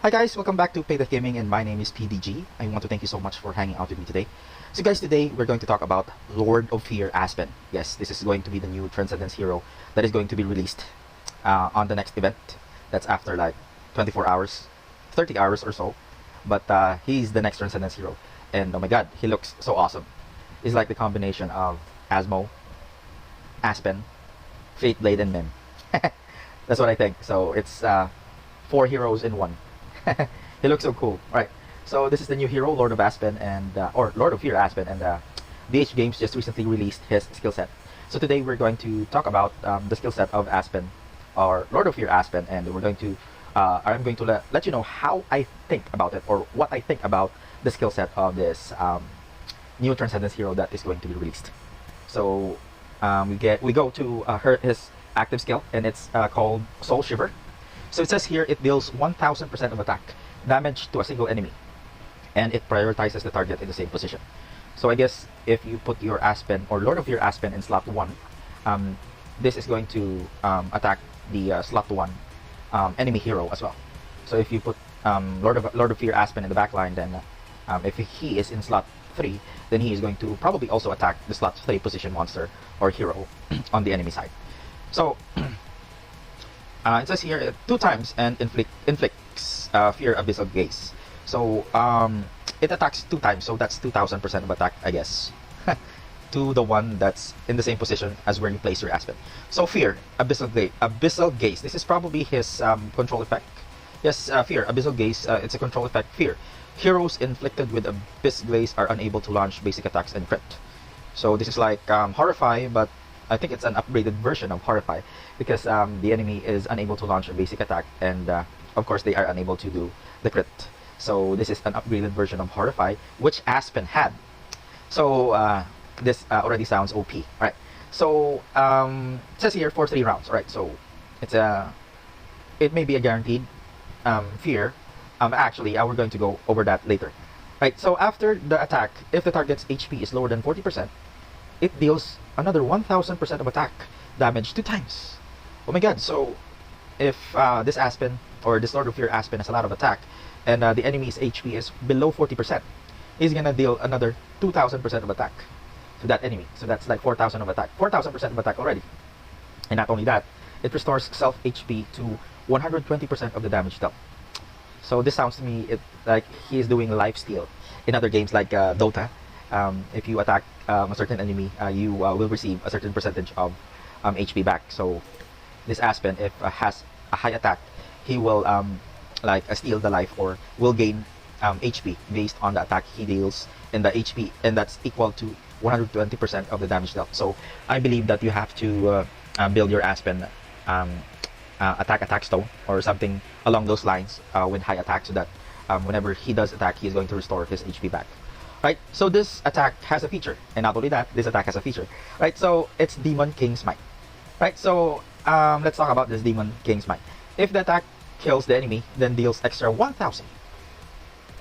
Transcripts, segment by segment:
Hi guys, welcome back to PayDeathGaming, and my name is PDG. I want to thank you so much for hanging out with me today. So guys, today we're going to talk about Lord of Fear Aspen. Yes, this is going to be the new Transcendence hero that is going to be released on the next event. That's after like 24 hours, 30 hours or so. But he's the next Transcendence hero. And oh my god, he looks so awesome. He's like the combination of Asmo, Aspen, Fate Blade, and Mim. That's what I think. So it's 4 heroes in one. He looks so cool. Alright, so this is the new hero, Lord of Aspen, and or Lord of Fear Aspen, and DH Games just recently released his skill set. So today we're going to talk about the skill set of Aspen, or Lord of Fear Aspen, and we're going to I'm going to let you know how I think about it, or what I think about the skill set of this new Transcendence hero that is going to be released. So we go to his active skill, and it's called Soul Shiver. So it says here it deals 1000% of attack damage to a single enemy, and it prioritizes the target in the same position. So I guess if you put your Aspen or Lord of Fear Aspen in slot 1, this is going to attack the slot 1 enemy hero as well. So if you put Lord of Fear Aspen in the back line, then if he is in slot 3, then he is going to probably also attack the slot 3 position monster or hero on the enemy side. So it says here 2 times and inflicts Fear Abyssal Gaze. So it attacks 2 times, so that's 2000% of attack, I guess, to the one that's in the same position as where you place your Aspen. So Fear Abyssal Gaze. This is probably his control effect. Yes, Fear Abyssal Gaze. It's a control effect. Fear. Heroes inflicted with Abyss Gaze are unable to launch basic attacks and crit. So this is like Horrify, but I think it's an upgraded version of Horrify, because the enemy is unable to launch a basic attack, and of course they are unable to do the crit. So this is an upgraded version of Horrify, which Aspen had. So this already sounds OP, right? So it says here for 3 rounds, right? So it may be a guaranteed fear. Actually, we're going to go over that later, right? So after the attack, if the target's HP is lower than 40%, it deals another 1000% of attack damage 2 times. Oh my god, so if this Aspen, or this Lord of Fear Aspen, has a lot of attack, and the enemy's HP is below 40%, he's gonna deal another 2000% of attack to that enemy. So that's like 4000 of attack, 4000% of attack already. And not only that, it restores self HP to 120% of the damage dealt. So this sounds to me like he is doing lifesteal in other games like Dota. If you attack a certain enemy, you will receive a certain percentage of HP back. So this Aspen, if has a high attack, he will steal the life, or will gain HP based on the attack he deals in the HP, and that's equal to 120% of the damage dealt. So I believe that you have to build your Aspen attack stone or something along those lines with high attack, so that whenever he does attack, he is going to restore his HP back. Right, so this attack has a feature, and not only that, this attack has a feature. Right, so it's Demon King Smite. Right, so let's talk about this Demon King Smite. If the attack kills the enemy, then deals extra 1000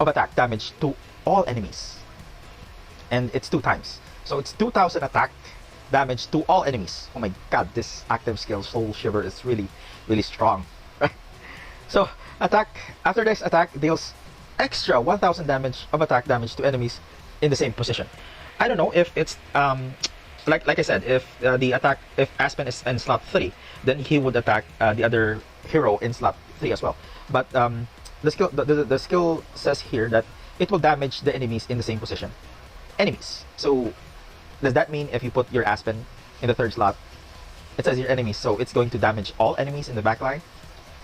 of attack damage to all enemies, and it's 2 times. So it's 2000 attack damage to all enemies. Oh my god, this active skill Soul Shiver is really strong. Right, so after this attack deals extra 1000 damage of attack damage to enemies in the same position. I don't know if it's like I said, if if Aspen is in slot 3, then he would attack the other hero in slot 3 as well. But the skill says here that it will damage the enemies in the same position. So does that mean if you put your Aspen in the 3rd slot, it says your enemies, so it's going to damage all enemies in the back line?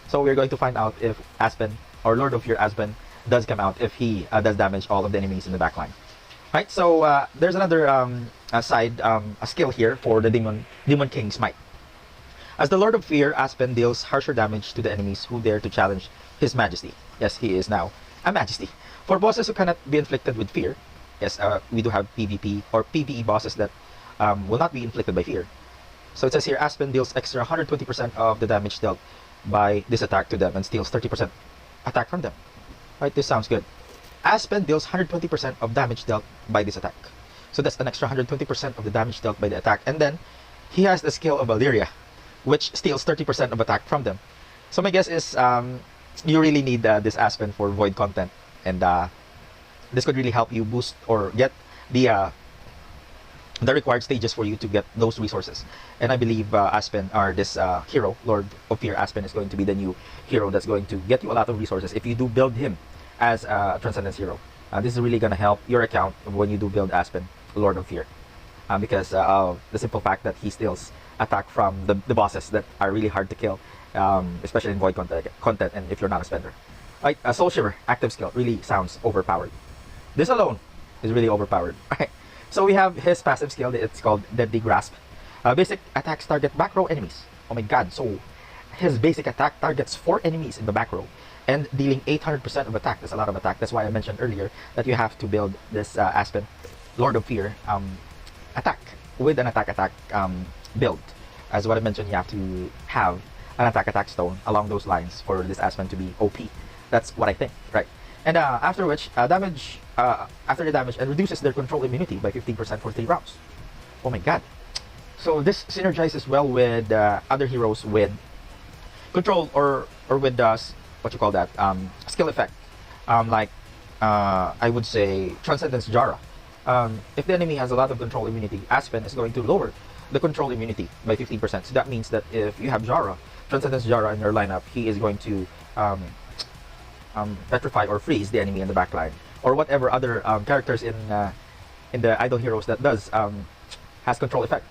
So we're going to find out if Aspen, or Lord of Fear Aspen, does come out, if he does damage all of the enemies in the back line. Right, so there's another a skill here for the Demon King Smite. As the Lord of Fear, Aspen deals harsher damage to the enemies who dare to challenge his majesty. Yes, he is now a majesty. For bosses who cannot be inflicted with fear, yes, we do have PvP or PvE bosses that will not be inflicted by fear. So it says here, Aspen deals extra 120% of the damage dealt by this attack to them, and steals 30% attack from them. Right, this sounds good. Aspen deals 120% of damage dealt by this attack. So that's an extra 120% of the damage dealt by the attack. And then he has the skill of Valyria, which steals 30% of attack from them. So my guess is you really need this Aspen for void content, and this could really help you boost or get the required stages for you to get those resources. And I believe Aspen, or this hero, Lord of Fear Aspen, is going to be the new hero that's going to get you a lot of resources if you do build him as a Transcendence hero. This is really going to help your account when you do build Aspen, Lord of Fear, because of the simple fact that he steals attack from the bosses that are really hard to kill, especially in void content and if you're not a spender. Right, Soul Shiver active skill really sounds overpowered. This alone is really overpowered. Right. So we have his passive skill. It's called Deadly Grasp. Basic attacks target back row enemies. Oh my god, so his basic attack targets 4 enemies in the back row and dealing 800% of attack. That's a lot of attack. That's why I mentioned earlier that you have to build this Aspen, Lord of Fear, attack with an attack build. As what I mentioned, you have to have an attack stone along those lines for this Aspen to be OP. That's what I think, right? And after which, after the damage, and reduces their control immunity by 15% for 3 rounds. Oh my god. So this synergizes well with other heroes with control or with what you call that, skill effect. Like, I would say Transcendence Jara. If the enemy has a lot of control immunity, Aspen is going to lower the control immunity by 15%. So that means that if you have Jara, Transcendence Jara in your lineup, he is going to petrify or freeze the enemy in the back line, or whatever other characters in the idol heroes that does has control effect,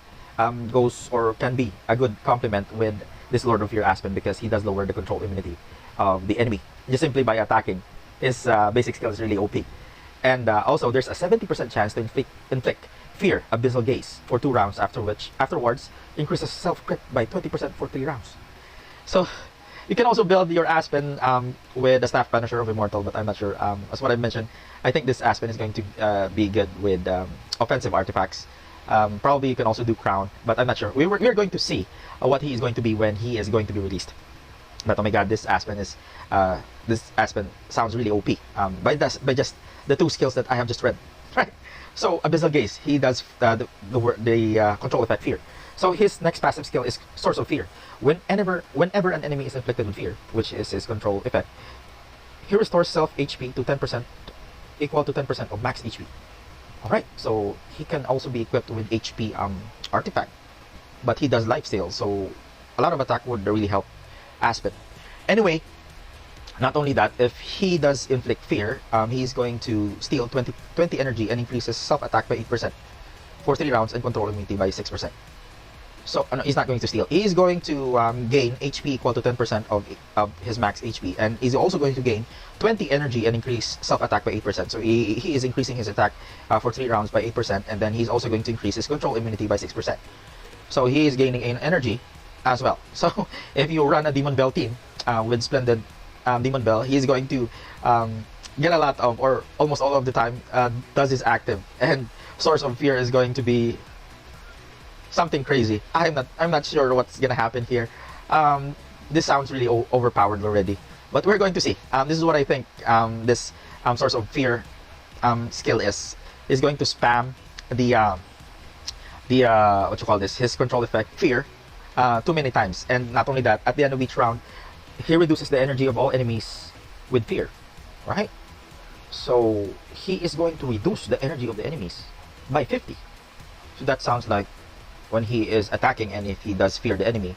goes or can be a good complement with this Lord of Fear Aspen, because he does lower the control immunity of the enemy just simply by attacking. His basic skill is really OP. And also there's a 70% chance to inflict Fear Abyssal Gaze for 2 rounds, afterwards increases self crit by 20% for 3 rounds. So you can also build your Aspen with the Staff Banisher of Immortal, but I'm not sure. As what I mentioned, I think this Aspen is going to be good with offensive artifacts. Probably you can also do Crown, but I'm not sure. We're going to see what he is going to be when he is going to be released. But oh my god, this Aspen sounds really OP by just the 2 skills that I have just read. Right. So Abyssal Gaze, he does the control effect Fear. So his next passive skill is Source of Fear. Whenever an enemy is inflicted with fear, which is his control effect, he restores self HP to 10%, equal to 10% of max HP. Alright, so he can also be equipped with HP artifact, but he does lifesteal, so a lot of attack would really help Aspen. Anyway, not only that, if he does inflict fear, he's going to steal 20 energy and increases self attack by 8% for 3 rounds and control immunity by 6%. So no, he's not going to steal. He's going to gain HP equal to 10% of his max HP, and he's also going to gain 20 energy and increase self-attack by 8%. So he is increasing his attack for 3 rounds by 8%, and then he's also going to increase his control immunity by 6%. So he is gaining energy as well. So if you run a Demon Bell team with Splendid Demon Bell, he's going to get a lot of, or almost all of the time, does his active, and Source of Fear is going to be something crazy. I'm not sure what's gonna happen here. This sounds really overpowered already, but we're going to see. This is what I think this Source of Fear skill is going to spam the what you call this, his control effect Fear too many times. And not only that, at the end of each round he reduces the energy of all enemies with fear, right? So he is going to reduce the energy of the enemies by 50. So that sounds like when he is attacking, and if he does fear the enemy,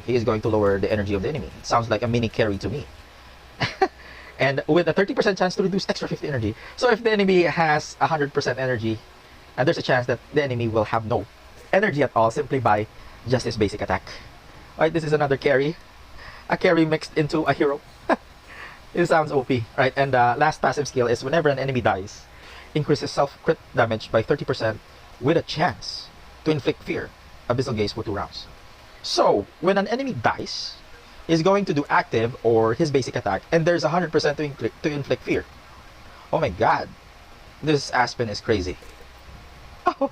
he is going to lower the energy of the enemy. It sounds like a mini carry to me. And with a 30% chance to reduce extra 50 energy. So if the enemy has 100% energy, there's a chance that the enemy will have no energy at all simply by just his basic attack. Alright, this is another carry. A carry mixed into a hero. It sounds OP, right? And last passive skill is whenever an enemy dies, increases self-crit damage by 30% with a chance to inflict fear, Abyssal Gaze for 2 rounds. So when an enemy dies, he's going to do active or his basic attack, and there's 100% to inflict fear. Oh my god, this Aspen is crazy. Oh.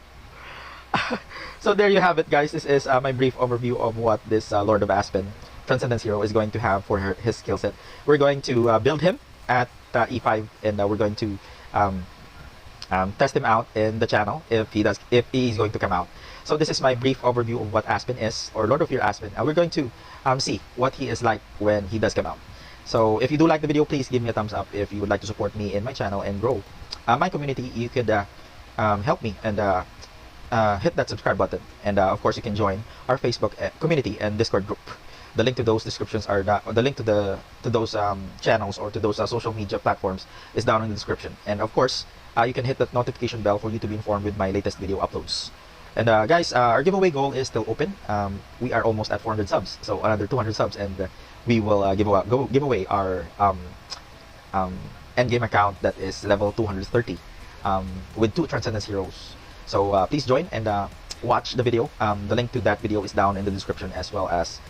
So there you have it, guys. This is my brief overview of what this Lord of Aspen Transcendence hero is going to have for his skill set. We're going to build him at E5, and we're going to test him out in the channel if he's going to come out. So this is my brief overview of what Aspen is, or Lord of Fear Aspen. We're going to see what he is like when he does come out. So if you do like the video, please give me a thumbs up. If you would like to support me in my channel and grow my community, you could help me and hit that subscribe button. And of course, you can join our Facebook community and Discord group. The link to those descriptions are the link to those channels or to those social media platforms is down in the description. And of course, you can hit that notification bell for you to be informed with my latest video uploads. And guys, our giveaway goal is still open. We are almost at 400 subs, so another 200 subs, and we will give away our endgame account that is level 230 with 2 Transcendence heroes. So please join and watch the video. The link to that video is down in the description, as well as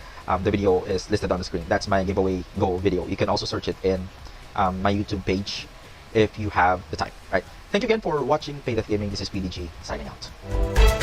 the video is listed on the screen. That's my giveaway goal video. You can also search it in my YouTube page if you have the time. Right. Thank you again for watching PayDeathGaming. This is PDG signing out.